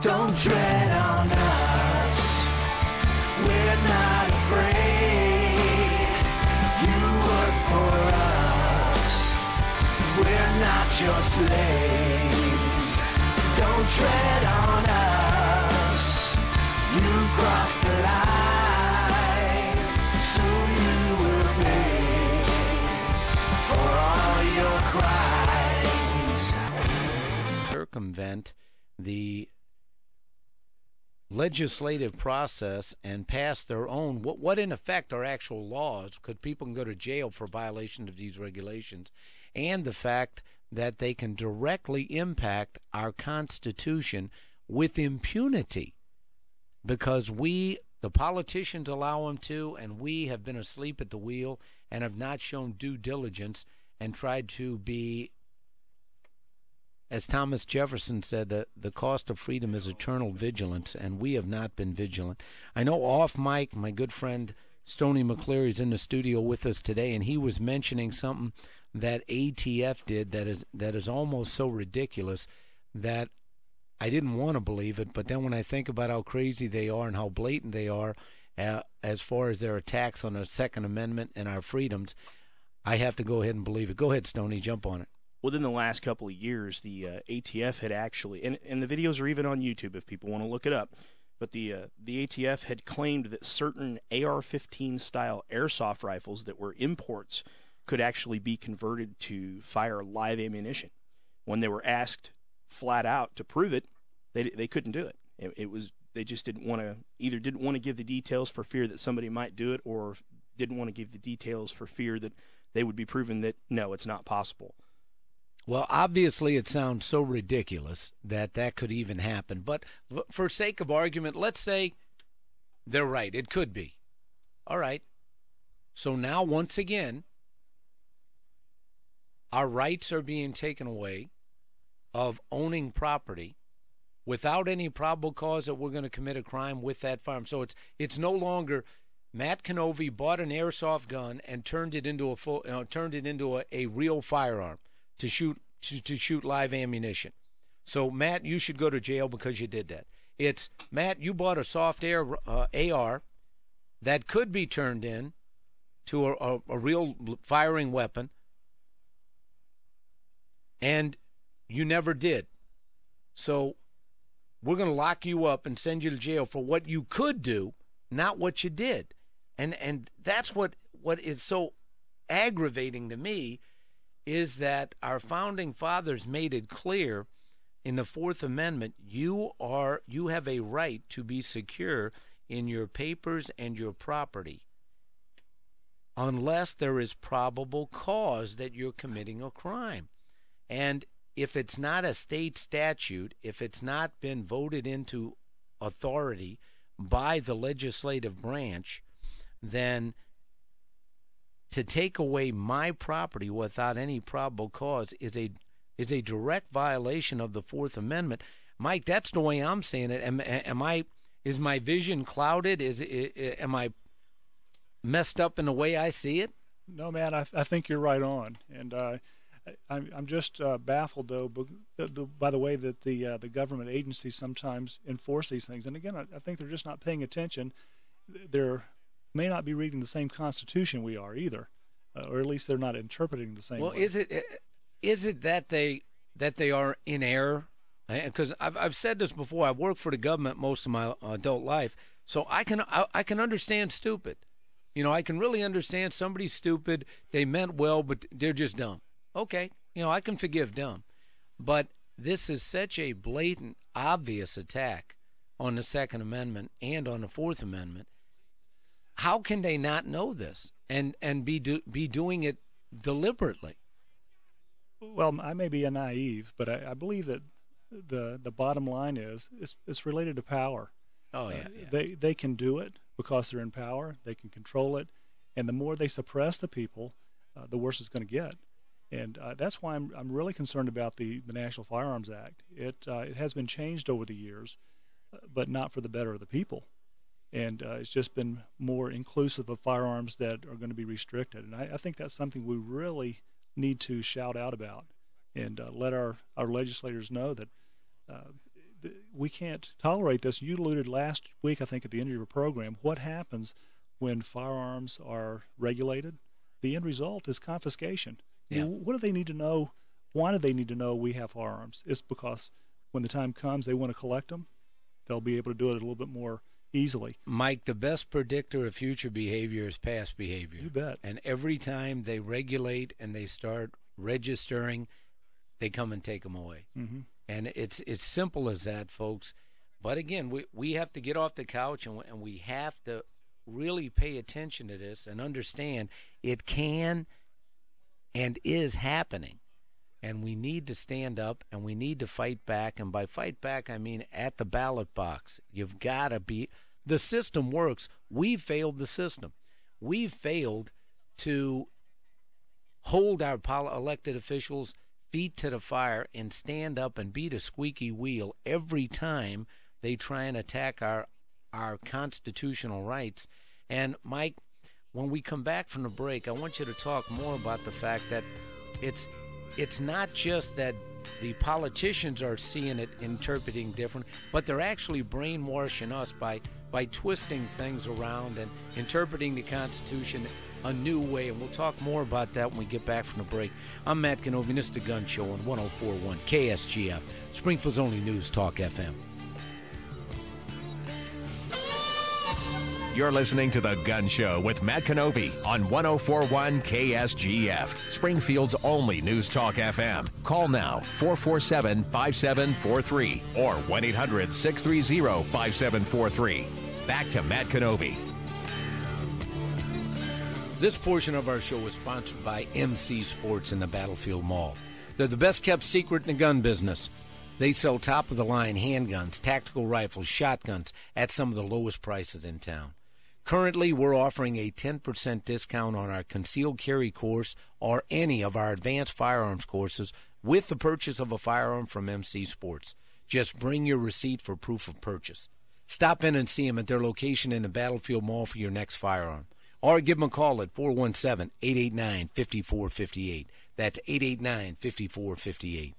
Don't tread on us, we're not afraid. You work for us, we're not your slaves. Don't tread on us, you cross the line. Soon you will pay for all your crimes. Circumvent the legislative process and pass their own, what in effect are actual laws, because people can go to jail for violation of these regulations, and the fact that they can directly impact our Constitution with impunity, because we, the politicians, allow them to, and we have been asleep at the wheel and have not shown due diligence and tried to be, as Thomas Jefferson said, the cost of freedom is eternal vigilance, and we have not been vigilant. I know off mic, my good friend Stoney McCleary is in the studio with us today, and he was mentioning something that ATF did that is almost so ridiculous that I didn't want to believe it, but then when I think about how crazy they are and how blatant they are as far as their attacks on the Second Amendment and our freedoms, I have to go ahead and believe it. Go ahead, Stoney, jump on it. Within the last couple of years, the ATF had actually, and the videos are even on YouTube if people want to look it up, but the ATF had claimed that certain AR-15 style airsoft rifles that were imports could actually be converted to fire live ammunition. When they were asked flat out to prove it, they couldn't do it. It was, they just didn't want to give the details for fear that somebody might do it, or didn't want to give the details for fear that they would be proven that no, it's not possible. Well, obviously it sounds so ridiculous that could even happen. But for sake of argument, let's say they're right. It could be. All right. So now, once again, our rights are being taken away of owning property without any probable cause that we're going to commit a crime with that firearm. So it's no longer Matt Canovi bought an airsoft gun and turned it into a real firearm to shoot live ammunition. So, Matt, you should go to jail because you did that. It's, Matt, you bought a soft air AR that could be turned in to a real firing weapon, and you never did. So we're going to lock you up and send you to jail for what you could do, not what you did. And that's what is so aggravating to me, is that our founding fathers made it clear in the Fourth Amendment, you have a right to be secure in your papers and your property unless there is probable cause that you're committing a crime. And if it's not a state statute, if it's not been voted into authority by the legislative branch, then to take away my property without any probable cause is a direct violation of the Fourth Amendment. Mike, that's the way I'm saying it. Is my vision clouded? Am I messed up in the way I see it? No, man, I think you're right on. And I'm just baffled, though, by the way that the government agencies sometimes enforce these things. And again, I think they're just not paying attention. They're may not be reading the same Constitution we are either, or at least they're not interpreting the same way. Well, is it that they are in error? Because I've said this before. I've worked for the government most of my adult life, so I can understand stupid. You know, I can really understand somebody's stupid. They meant well, but they're just dumb. Okay, I can forgive dumb, but this is such a blatant, obvious attack on the Second Amendment and on the Fourth Amendment. How can they not know this and be doing it deliberately? Well, I may be a naive, but I believe that the bottom line is it's related to power. Oh yeah, They can do it because they're in power. They can control it, and the more they suppress the people, the worse it's going to get. And that's why I'm really concerned about the National Firearms Act. It has been changed over the years, but not for the better of the people. And it's just been more inclusive of firearms that are going to be restricted. And I think that's something we really need to shout out about and let our legislators know that we can't tolerate this. You alluded last week, I think, at the end of your program, what happens when firearms are regulated? The end result is confiscation. Yeah. What do they need to know? Why do they need to know we have firearms? It's because when the time comes they want to collect them, they'll be able to do it a little bit more easily. Mike, the best predictor of future behavior is past behavior. You bet. And every time they regulate and they start registering, they come and take them away. Mm-hmm. And it's simple as that, folks. But again, we have to get off the couch and we have to really pay attention to this and understand it can and is happening. And we need to stand up and we need to fight back. And by fight back, I mean at the ballot box. You've got to be – the system works. We've failed the system. We've failed to hold our elected officials' feet to the fire and stand up and beat a squeaky wheel every time they try and attack our constitutional rights. And, Mike, when we come back from the break, I want you to talk more about the fact that it's not just that the politicians are seeing it, interpreting different, but they're actually brainwashing us by twisting things around and interpreting the Constitution a new way. And we'll talk more about that when we get back from the break. I'm Matt Canovi, this is The Gun Show on 104.1 KSGF, Springfield's only News Talk FM. You're listening to The Gun Show with Matt Canovi on 104.1 KSGF, Springfield's only News Talk FM. Call now, 447-5743 or 1-800-630-5743. Back to Matt Canovi. This portion of our show is sponsored by MC Sports in the Battlefield Mall. They're the best-kept secret in the gun business. They sell top-of-the-line handguns, tactical rifles, shotguns at some of the lowest prices in town. Currently, we're offering a 10% discount on our concealed carry course or any of our advanced firearms courses with the purchase of a firearm from MC Sports. Just bring your receipt for proof of purchase. Stop in and see them at their location in the Battlefield Mall for your next firearm. Or give them a call at 417-889-5458. That's 889-5458.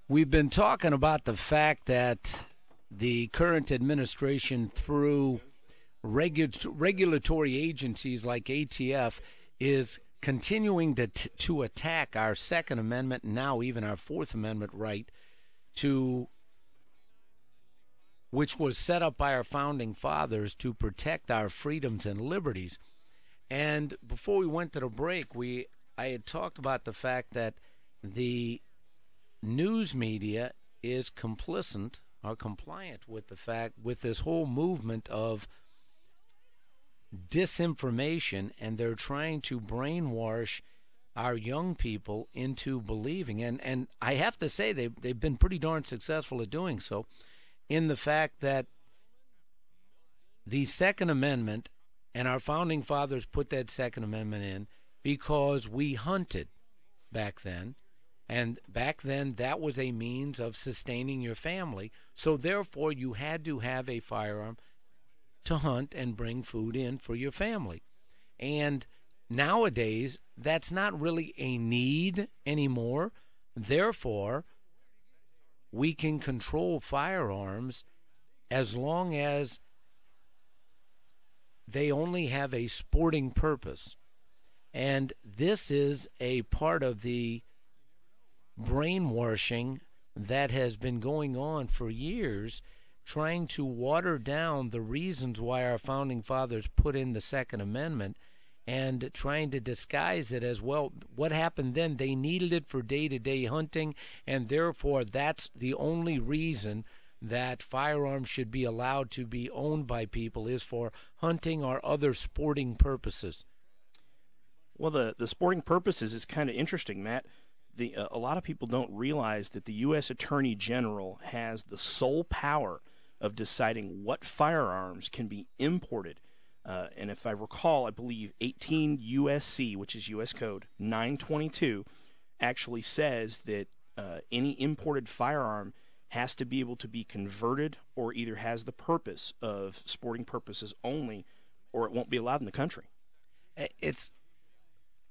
We've been talking about the fact that the current administration, through regulatory agencies like ATF, is continuing to attack our Second Amendment and now even our Fourth Amendment right to, which was set up by our founding fathers to protect our freedoms and liberties. And before we went to the break, I had talked about the fact that the news media is complicit or compliant with the fact, with this whole movement of disinformation, and they're trying to brainwash our young people into believing, and I have to say they've been pretty darn successful at doing so, in the fact that the Second Amendment, and our founding fathers put that Second Amendment in because we hunted back then, and back then that was a means of sustaining your family, so therefore you had to have a firearm to hunt and bring food in for your family. And nowadays, that's not really a need anymore. Therefore, we can control firearms as long as they only have a sporting purpose. And this is a part of the brainwashing that has been going on for years, trying to water down the reasons why our founding fathers put in the Second Amendment and trying to disguise it as, well, what happened then? They needed it for day-to-day hunting, and therefore that's the only reason that firearms should be allowed to be owned by people is for hunting or other sporting purposes. Well, the sporting purposes is kind of interesting, Matt. A lot of people don't realize that the U.S. Attorney General has the sole power of deciding what firearms can be imported. And if I recall, I believe 18 U.S.C., which is U.S. Code 922, actually says that any imported firearm has to be able to be converted or either has the purpose of sporting purposes only, or it won't be allowed in the country.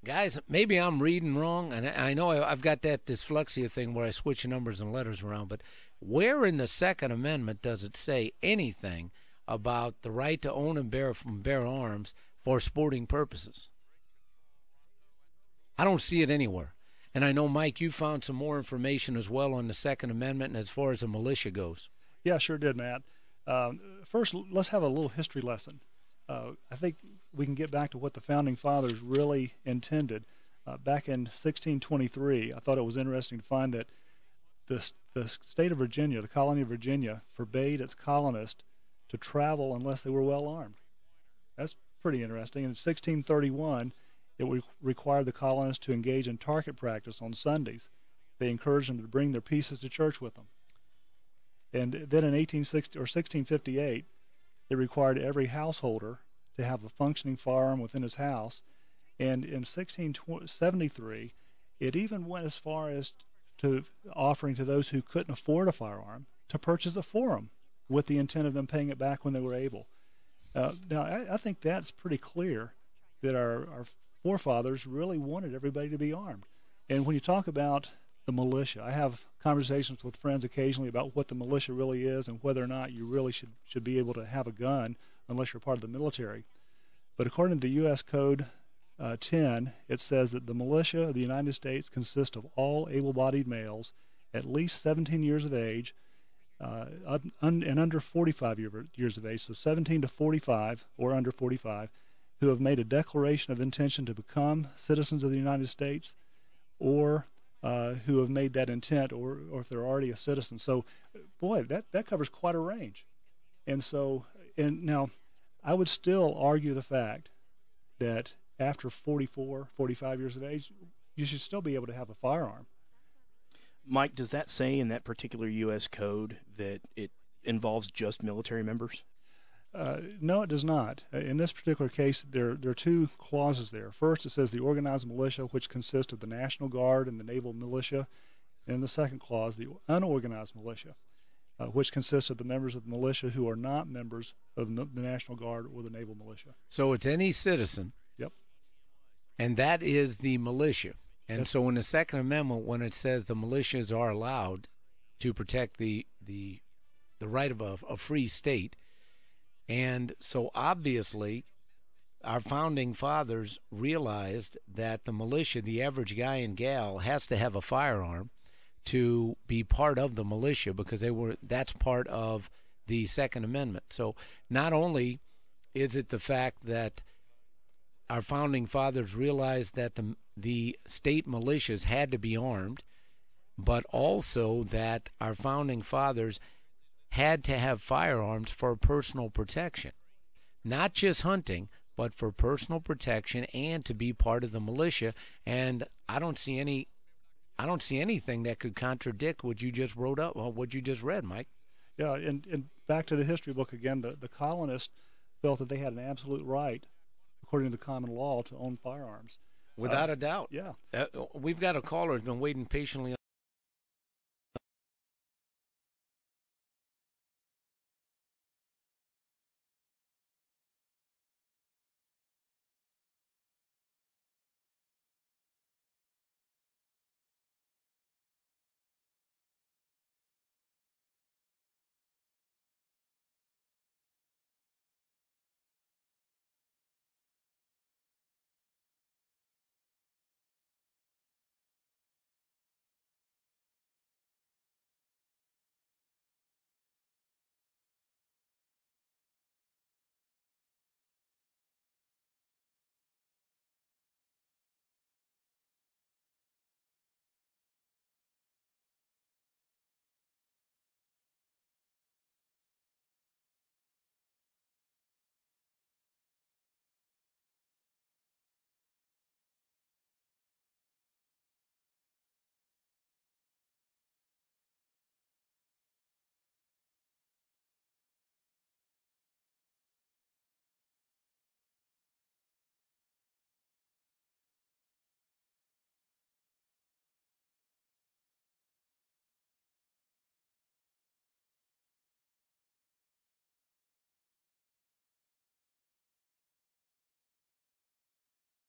Guys, maybe I'm reading wrong, and I know I've got that dyslexia thing where I switch numbers and letters around, but where in the Second Amendment does it say anything about the right to own and bear arms for sporting purposes? I don't see it anywhere. And I know, Mike, you found some more information as well on the Second Amendment and as far as the militia goes. Yeah, sure did, Matt. First, let's have a little history lesson. I think we can get back to what the Founding Fathers really intended. Back in 1623, I thought it was interesting to find that the state of Virginia, the colony of Virginia, forbade its colonists to travel unless they were well armed. That's pretty interesting. In 1631, it required the colonists to engage in target practice on Sundays. They encouraged them to bring their pieces to church with them. And then in 1658, it required every householder to have a functioning firearm within his house. And in 1673, it even went as far as to offering to those who couldn't afford a firearm to purchase it for them, with the intent of them paying it back when they were able. Now, I think that's pretty clear that our forefathers really wanted everybody to be armed. And when you talk about the militia, I have conversations with friends occasionally about what the militia really is and whether or not you really should be able to have a gun unless you're part of the military. But according to the U.S. Code 10, it says that the militia of the United States consists of all able-bodied males at least 17 years of age and under 45 years of age, so 17 to 45 or under 45, who have made a declaration of intention to become citizens of the United States, or who have made that intent, or if they're already a citizen. So, boy, that covers quite a range. And so, and now, I would still argue the fact that after 44, 45 years of age, you should still be able to have a firearm. Mike, does that say in that particular U.S. code that it involves just military members? No, it does not. In this particular case, there are two clauses there. First, it says the organized militia, which consists of the National Guard and the Naval Militia. And the second clause, the unorganized militia, which consists of the members of the militia who are not members of the National Guard or the Naval Militia. So it's any citizen. Yep. And that is the militia. And so in the Second Amendment, when it says the militias are allowed to protect the right of a free state, and so obviously our founding fathers realized that the militia, the average guy and gal, has to have a firearm to be part of the militia, because that's part of the Second Amendment. So not only is it the fact that our founding fathers realized that the state militias had to be armed, but also that our founding fathers had to have firearms for personal protection. Not just hunting, but for personal protection and to be part of the militia. And I don't see anything that could contradict what you just wrote up, or what you just read, Mike. Yeah, and back to the history book again, the colonists felt that they had an absolute right, according to the common law, to own firearms. Without a doubt. Yeah. We've got a caller who's been waiting patiently